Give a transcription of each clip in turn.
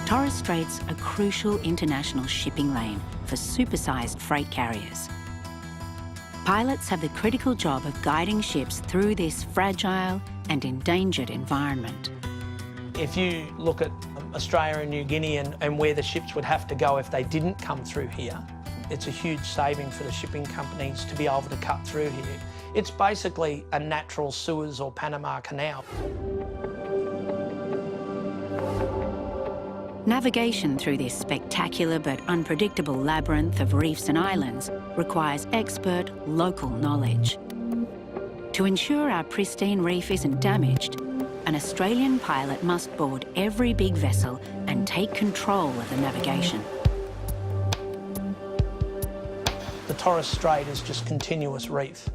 Torres Strait's a crucial international shipping lane for supersized freight carriers. Pilots have the critical job of guiding ships through this fragile and endangered environment. If you look at Australia and New Guinea and where the ships would have to go if they didn't come through here, it's a huge saving for the shipping companies to be able to cut through here. It's basically a natural Suez or Panama Canal. Navigation through this spectacular but unpredictable labyrinth of reefs and islands requires expert local knowledge. To ensure our pristine reef isn't damaged, an Australian pilot must board every big vessel and take control of the navigation. The Torres Strait is just continuous reef.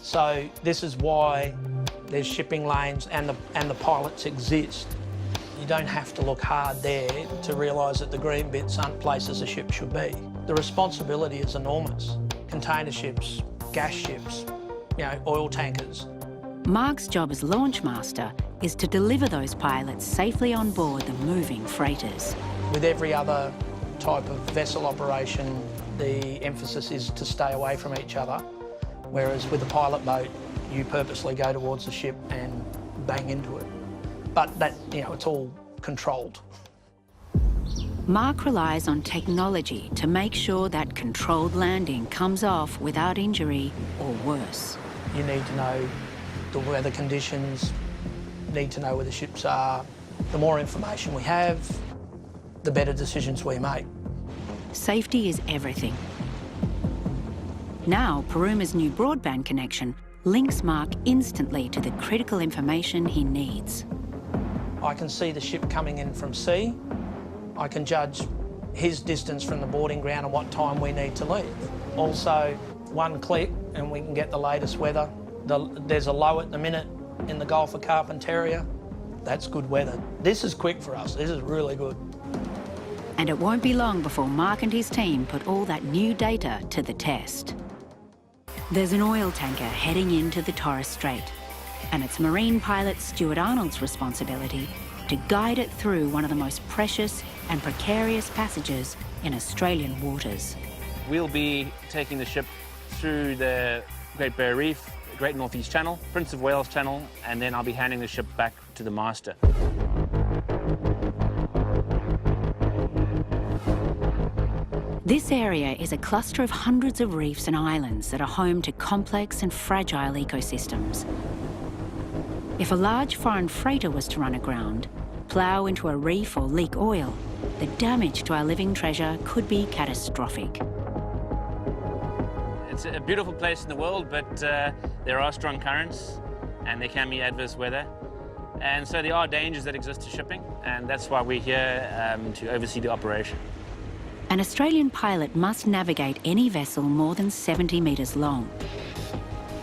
So this is why there's shipping lanes and the pilots exist. You don't have to look hard there to realise that the green bits aren't places a ship should be. The responsibility is enormous. Container ships, gas ships, oil tankers. Mark's job as launch master is to deliver those pilots safely on board the moving freighters. With every other type of vessel operation, the emphasis is to stay away from each other, whereas with a pilot boat, you purposely go towards the ship and bang into it. But that, it's all controlled. Mark relies on technology to make sure that controlled landing comes off without injury or worse. You need to know the weather conditions, need to know where the ships are. The more information we have, the better decisions we make. Safety is everything. Now, Paruma's new broadband connection links Mark instantly to the critical information he needs. I can see the ship coming in from sea. I can judge his distance from the boarding ground and what time we need to leave. Also, one click and we can get the latest weather. There's a low at the minute in the Gulf of Carpentaria. That's good weather. This is quick for us. This is really good. And it won't be long before Mark and his team put all that new data to the test. There's an oil tanker heading into the Torres Strait, and it's Marine pilot Stuart Arnold's responsibility to guide it through one of the most precious and precarious passages in Australian waters. We'll be taking the ship through the Great Barrier Reef, Great North East Channel, Prince of Wales Channel, and then I'll be handing the ship back to the master. This area is a cluster of hundreds of reefs and islands that are home to complex and fragile ecosystems. If a large foreign freighter was to run aground, plough into a reef or leak oil, the damage to our living treasure could be catastrophic. It's a beautiful place in the world, but there are strong currents and there can be adverse weather. And so there are dangers that exist to shipping, and that's why we're here to oversee the operation. An Australian pilot must navigate any vessel more than 70 metres long.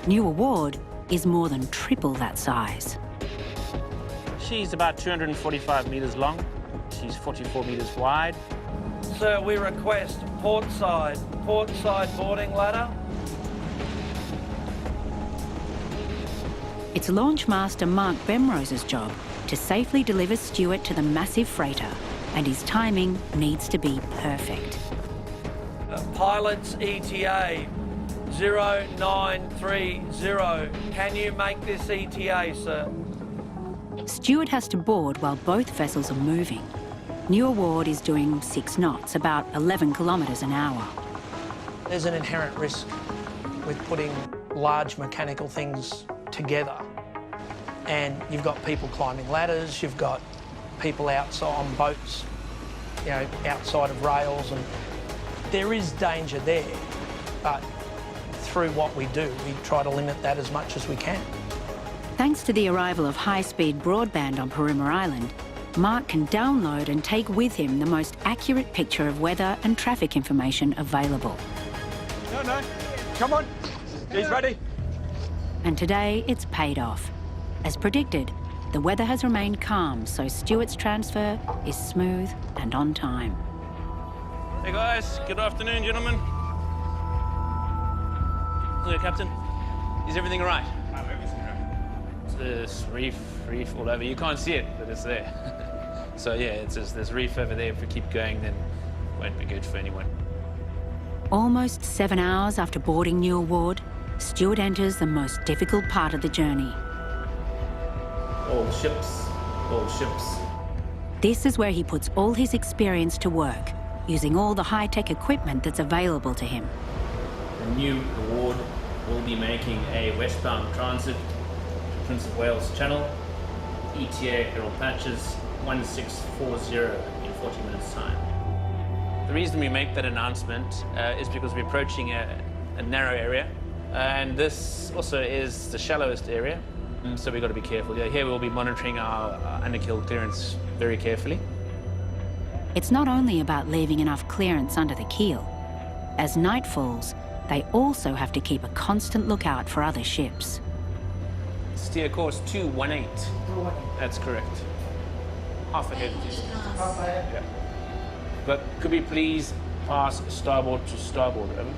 New Award is more than triple that size. She's about 245 metres long. She's 44 metres wide. Sir, we request port side boarding ladder. It's Launch Master Mark Bemrose's job to safely deliver Stuart to the massive freighter, and his timing needs to be perfect. Pilot's ETA 0930. Can you make this ETA, sir? Stuart has to board while both vessels are moving. New Award is doing 6 knots, about 11 kilometres an hour. There's an inherent risk with putting large mechanical things together. And you've got people climbing ladders, you've got people outside on boats, outside of rails, and there is danger there, but through what we do, we try to limit that as much as we can. Thanks to the arrival of high-speed broadband on Paruma Island, Mark can download and take with him the most accurate picture of weather and traffic information available. No, come on, he's ready. And today it's paid off. As predicted, the weather has remained calm, so Stuart's transfer is smooth and on time. Hey guys, good afternoon, gentlemen. Hello, Captain. Is everything all right? Everything's all right. It's this reef all over. You can't see it, but it's there. So yeah, it's just this reef over there. If we keep going, then it won't be good for anyone. Almost 7 hours after boarding New Award, Stuart enters the most difficult part of the journey. All ships, all ships. This is where he puts all his experience to work, using all the high-tech equipment that's available to him. The New Award will be making a westbound transit to Prince of Wales Channel, ETA Herald Patches 1640 in 40 minutes time. The reason we make that announcement is because we're approaching a narrow area, and this also is the shallowest area, so we've got to be careful. Here we'll be monitoring our underkill clearance very carefully. It's not only about leaving enough clearance under the keel. As night falls, they also have to keep a constant lookout for other ships. Steer course 218. That's correct. Half ahead. Yeah. But could we please pass starboard to starboard, over?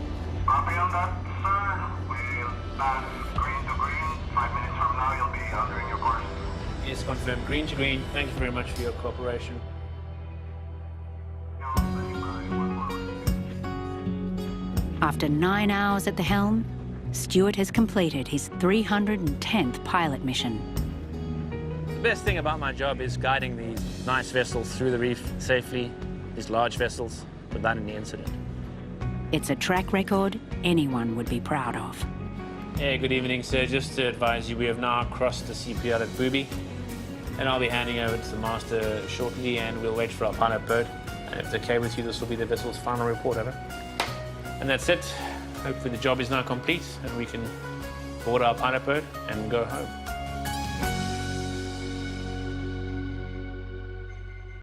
Copy on that, sir. We'll pass green to green. 5 minutes from now, you'll be entering your course. Yes, confirmed. Green to green. Thank you very much for your cooperation. After 9 hours at the helm, Stuart has completed his 310th pilot mission. The best thing about my job is guiding these nice vessels through the reef safely, these large vessels, without any incident. It's a track record anyone would be proud of. Yeah, good evening, sir. Just to advise you, we have now crossed the CPR at Booby, and I'll be handing over to the master shortly, and we'll wait for our pilot boat. And if it's okay with you, this will be the vessel's final report, over. And that's it. Hopefully the job is now complete, and we can board our pilot boat and go home.